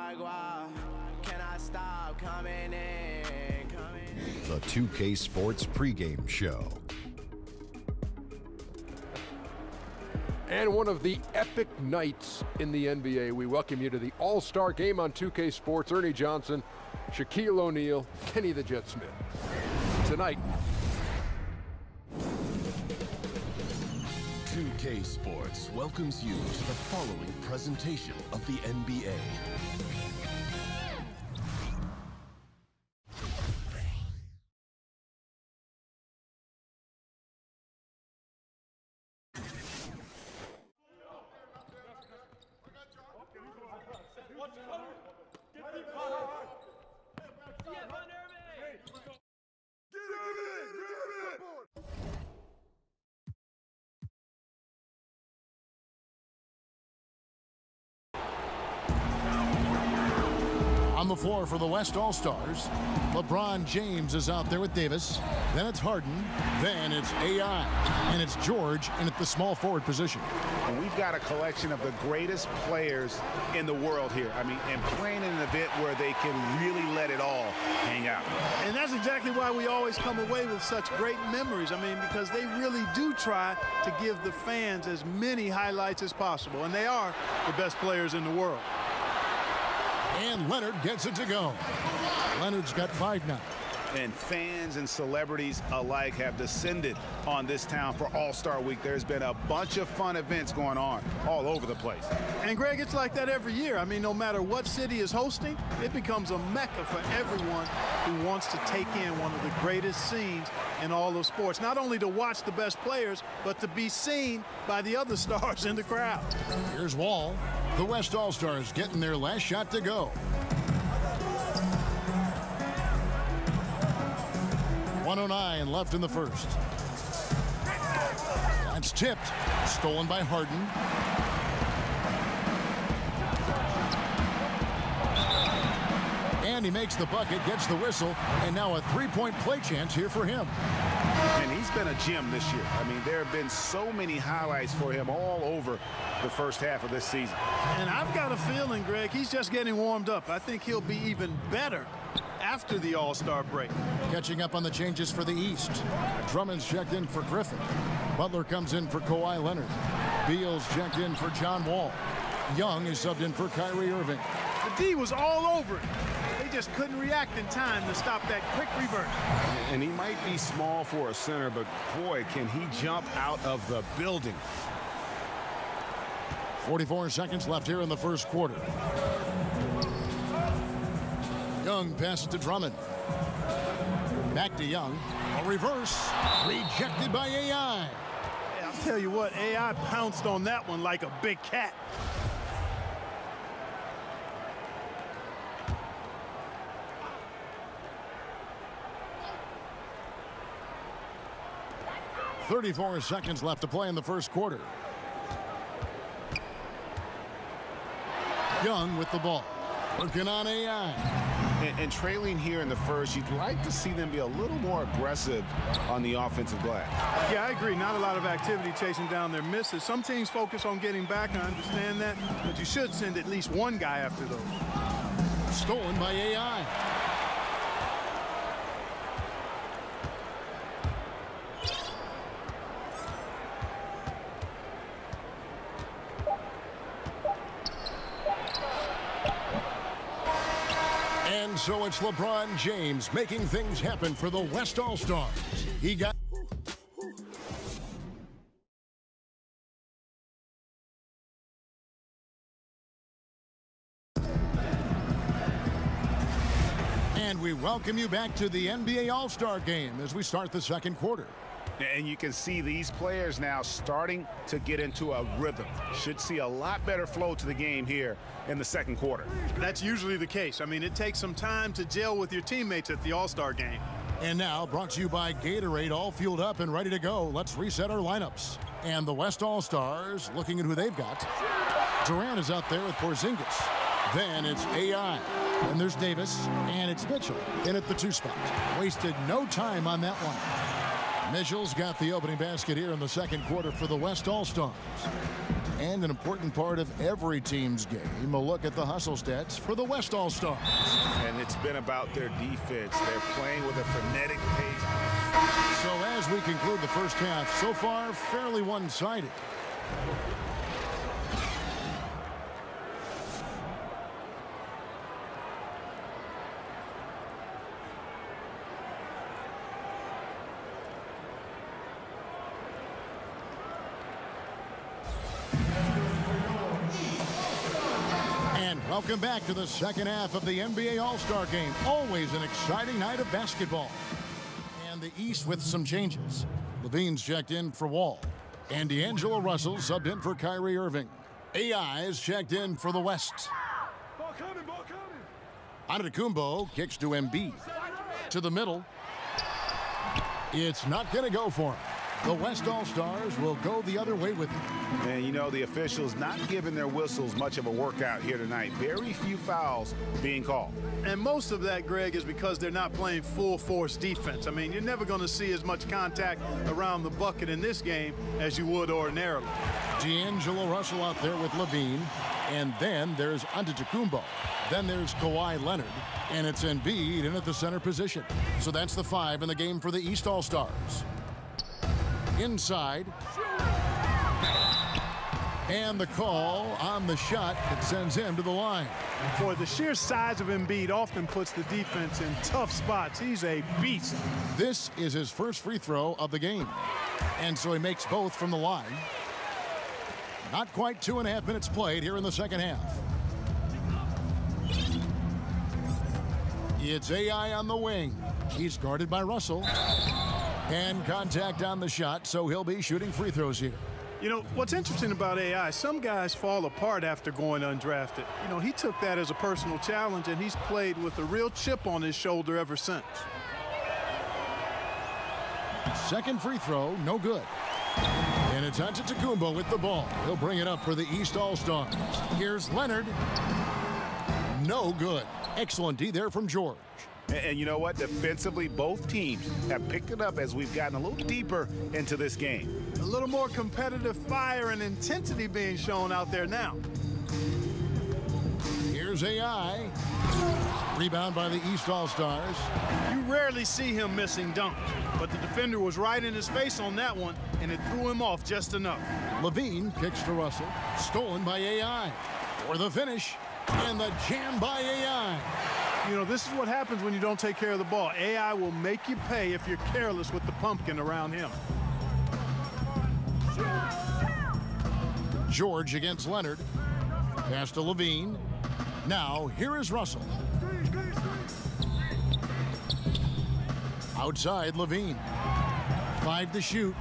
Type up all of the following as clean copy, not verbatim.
The 2K Sports pregame show. And one of the epic nights in the NBA. We welcome you to the All-Star Game on 2K Sports. Ernie Johnson, Shaquille O'Neal, Kenny the Jet Smith. Tonight, 2K Sports welcomes you to the following presentation of the NBA. On the floor for the West All-Stars, LeBron James is out there with Davis. Then it's Harden. Then it's AI. And it's George in at the small forward position. And we've got a collection of the greatest players in the world here. I mean, and playing in an event where they can really let it all hang out. And that's exactly why we always come away with such great memories. I mean, because they really do try to give the fans as many highlights as possible. And they are the best players in the world. And Leonard gets it to go. Leonard's got 5 now. And fans and celebrities alike have descended on this town for All-Star Week. There's been a bunch of fun events going on all over the place. And, Greg, it's like that every year. I mean, no matter what city is hosting, it becomes a mecca for everyone who wants to take in one of the greatest scenes in all of sports. Not only to watch the best players, but to be seen by the other stars in the crowd. Here's Wall. The West All-Stars getting their last shot to go. 1:09 left in the first. That's tipped. Stolen by Harden. And he makes the bucket, gets the whistle, and now a three-point play chance here for him. And he's been a gem this year. I mean, there have been so many highlights for him all over the first half of this season. And I've got a feeling, Greg, he's just getting warmed up. I think he'll be even better after the All-Star break. Catching up on the changes for the East. Drummond's checked in for Griffin. Butler comes in for Kawhi Leonard. Beal's checked in for John Wall. Young is subbed in for Kyrie Irving. The D was all over it. They just couldn't react in time to stop that quick reverse. And he might be small for a center, but boy, can he jump out of the building. 44 seconds left here in the first quarter. Young passes to Drummond. Back to Young. A reverse. Rejected by AI. Hey, I'll tell you what, AI pounced on that one like a big cat. .34 seconds left to play in the first quarter. Young with the ball. Working on AI. And trailing here in the first, you'd like to see them be a little more aggressive on the offensive glass. Yeah, I agree. Not a lot of activity chasing down their misses. Some teams focus on getting back. I understand that. But you should send at least one guy after those. Stolen by AI. So it's LeBron James making things happen for the West All-Stars. He got... And we welcome you back to the NBA All-Star Game as we start the second quarter. And you can see these players now starting to get into a rhythm. Should see a lot better flow to the game here in the second quarter. That's usually the case. I mean, it takes some time to gel with your teammates at the All-Star Game. And now, brought to you by Gatorade, all fueled up and ready to go. Let's reset our lineups. And the West All-Stars, looking at who they've got. Durant is out there with Porzingis. Then it's AI. And there's Davis. And it's Mitchell in at the 2 spot. Wasted no time on that one. Mitchell's got the opening basket here in the second quarter for the West All-Stars. And an important part of every team's game, a look at the hustle stats for the West All-Stars. And it's been about their defense. They're playing with a frenetic pace. So as we conclude the first half, so far fairly one-sided. Welcome back to the second half of the NBA All-Star Game. Always an exciting night of basketball. And the East with some changes. Levine's checked in for Wall. And D'Angelo Russell subbed in for Kyrie Irving. AI is checked in for the West. Ball coming. Antetokounmpo kicks to Embiid. To the middle. It's not going to go for him. The West All-Stars will go the other way with it. And you know, the officials not giving their whistles much of a workout here tonight. Very few fouls being called. And most of that, Greg, is because they're not playing full force defense. I mean, you're never going to see as much contact around the bucket in this game as you would ordinarily. D'Angelo Russell out there with Levine. And then there's Antetokounmpo. Then there's Kawhi Leonard. And it's Embiid in at the center position. So that's the 5 in the game for the East All-Stars. Inside. And the call on the shot that sends him to the line. Boy, the sheer size of Embiid often puts the defense in tough spots. He's a beast. This is his first free throw of the game. And so he makes both from the line. Not quite 2.5 minutes played here in the second half. It's AI on the wing. He's guarded by Russell. And contact on the shot, so he'll be shooting free throws here. You know, what's interesting about AI, some guys fall apart after going undrafted. You know, he took that as a personal challenge, and he's played with a real chip on his shoulder ever since. Second free throw, no good. And it's Antetokounmpo with the ball. He'll bring it up for the East All-Stars. Here's Leonard. No good. Excellent D there from George. And you know what? Defensively, both teams have picked it up as we've gotten a little deeper into this game. A little more competitive fire and intensity being shown out there now. Here's AI. Rebound by the East All-Stars. You rarely see him missing dunks, but the defender was right in his face on that one, and it threw him off just enough. Levine kicks to Russell. Stolen by AI. For the finish. And the jam by AI. You know, this is what happens when you don't take care of the ball. AI will make you pay if you're careless with the pumpkin around him. George against Leonard. Pass to Levine. Now, here is Russell. Outside, Levine. 5 to shoot.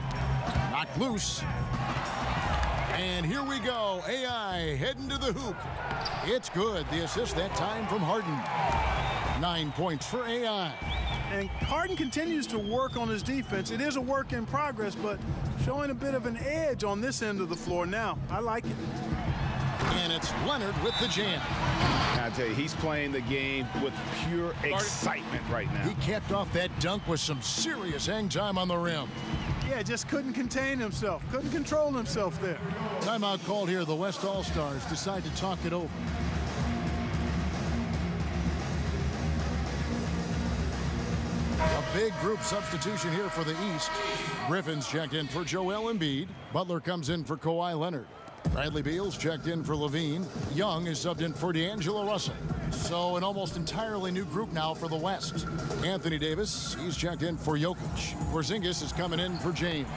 Knocked loose. And here we go. AI heading to the hoop. It's good. The assist that time from Harden. 9 points for AI. And Harden continues to work on his defense. It is a work in progress, but showing a bit of an edge on this end of the floor now. I like it. And it's Leonard with the jam. I tell you, he's playing the game with pure excitement right now. He capped off that dunk with some serious hang time on the rim. Yeah, just couldn't contain himself. Couldn't control himself there. Timeout called here. The West All-Stars decide to talk it over. A big group substitution here for the East. Griffin's checked in for Joel Embiid. Butler comes in for Kawhi Leonard. Bradley Beal's checked in for Levine. Young is subbed in for D'Angelo Russell. So an almost entirely new group now for the West. Anthony Davis, he's checked in for Jokic. Porzingis is coming in for James.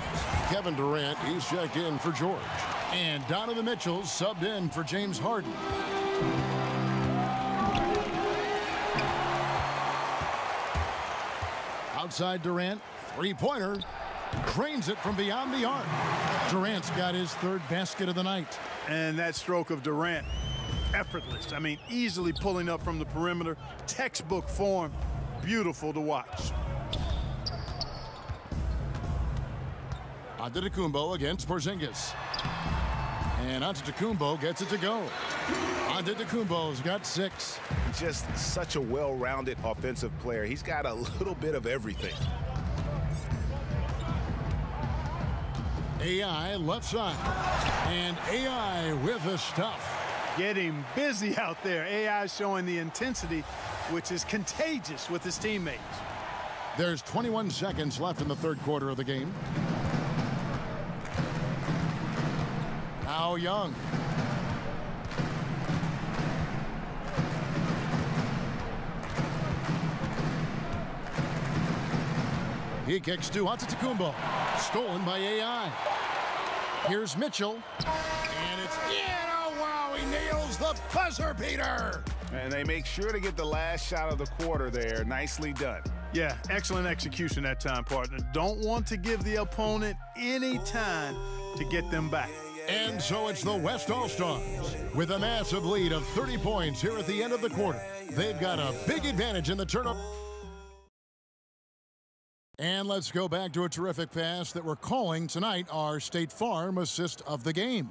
Kevin Durant, he's checked in for George. And Donovan Mitchell's subbed in for James Harden. Outside Durant, three-pointer. Cranes it from beyond the arc. Durant's got his third basket of the night. And that stroke of Durant, effortless. I mean, easily pulling up from the perimeter. Textbook form. Beautiful to watch. Antetokounmpo against Porzingis. And Antetokounmpo gets it to go. Antetokounmpo's got 6. Just such a well-rounded offensive player. He's got a little bit of everything. AI left side. And AI with the stuff. Getting busy out there. AI showing the intensity, which is contagious with his teammates. There's 21 seconds left in the third quarter of the game. Now Young. He kicks to Antetokounmpo. Stolen by AI. Here's Mitchell. And it's in. Oh, wow, he nails the buzzer beater. And they make sure to get the last shot of the quarter there. Nicely done. Yeah, excellent execution that time, partner. Don't want to give the opponent any time to get them back. And so it's the West All-Stars with a massive lead of 30 points here at the end of the quarter. They've got a big advantage in the turnover. And let's go back to a terrific pass that we're calling tonight our State Farm assist of the game.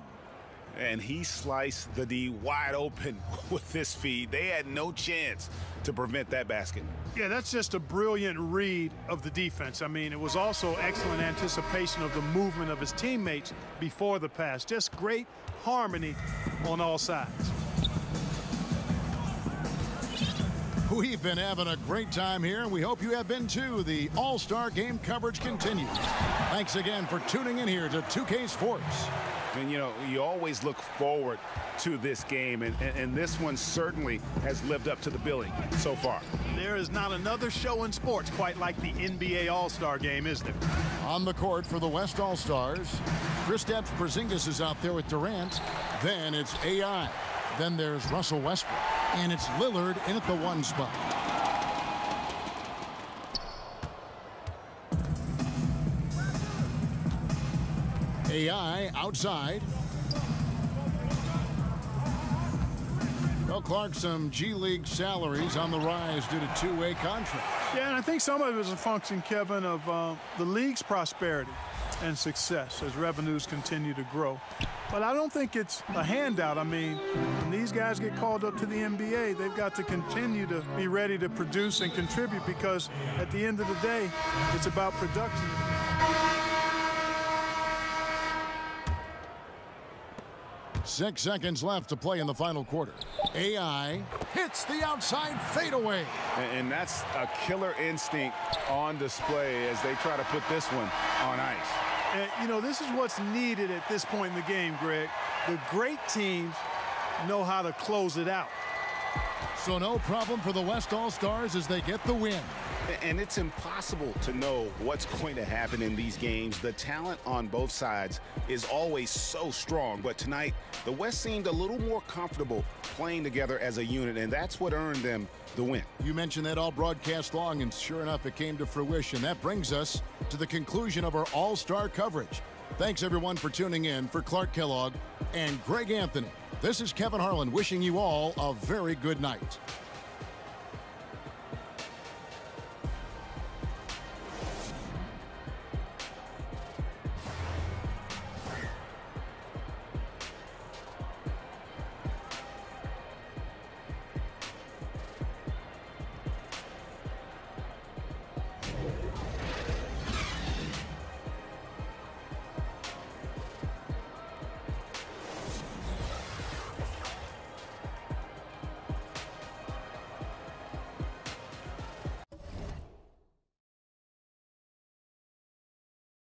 And he sliced the D wide open with his feed. They had no chance to prevent that basket. Yeah, that's just a brilliant read of the defense. I mean, it was also excellent anticipation of the movement of his teammates before the pass. Just great harmony on all sides. We've been having a great time here, and we hope you have been too. The All-Star Game coverage continues. Thanks again for tuning in here to 2K Sports. And, you know, you always look forward to this game, and this one certainly has lived up to the billing so far. There is not another show in sports quite like the NBA All-Star Game, is there? On the court for the West All-Stars, Kristaps Porzingis is out there with Durant. Then it's AI. Then there's Russell Westbrook. And it's Lillard in at the 1 spot. AI outside. Well, Clark, some G League salaries on the rise due to two-way contracts. Yeah, and I think some of it is a function, Kevin, of the league's prosperity and success as revenues continue to grow. But I don't think it's a handout. I mean, when these guys get called up to the NBA, they've got to continue to be ready to produce and contribute, because at the end of the day, it's about production. 6 seconds left to play in the final quarter. AI hits the outside fadeaway. And that's a killer instinct on display as they try to put this one on ice. And, you know, this is what's needed at this point in the game, Greg. The great teams know how to close it out. So no problem for the West All-Stars as they get the win. And it's impossible to know what's going to happen in these games. The talent on both sides is always so strong. But tonight, the West seemed a little more comfortable playing together as a unit, and that's what earned them the win. You mentioned that all broadcast long, and sure enough, it came to fruition. That brings us to the conclusion of our All-Star coverage. Thanks, everyone, for tuning in. For Clark Kellogg and Greg Anthony, this is Kevin Harlan wishing you all a very good night.